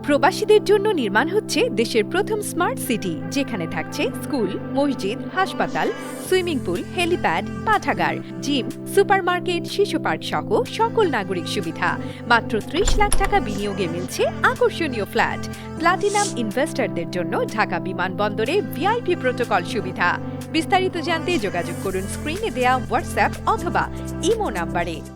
প্রবাসীদের জন্য নির্মাণ হচ্ছে দেশের প্রথম স্মার্ট সিটি, যেখানে থাকছে স্কুল, মসজিদ, হাসপাতাল, সুইমিং পুল, হেলিপ্যাড, পাঠাগার, জিম, সুপারমার্কেট, শিশু পার্ক সহ সকল নাগরিক সুবিধা। মাত্র ৩০ লাখ টাকা বিনিয়োগে মিলছে আকর্ষণীয় ফ্ল্যাট। প্লাটিনাম ইনভেস্টরদের জন্য ঢাকা বিমানবন্দরে ভিআইপি প্রোটোকল সুবিধা। বিস্তারিত জানতে যোগাযোগ করুন স্ক্রিনে দেয়া হোয়াটসঅ্যাপ অথবা ইমো নাম্বারে।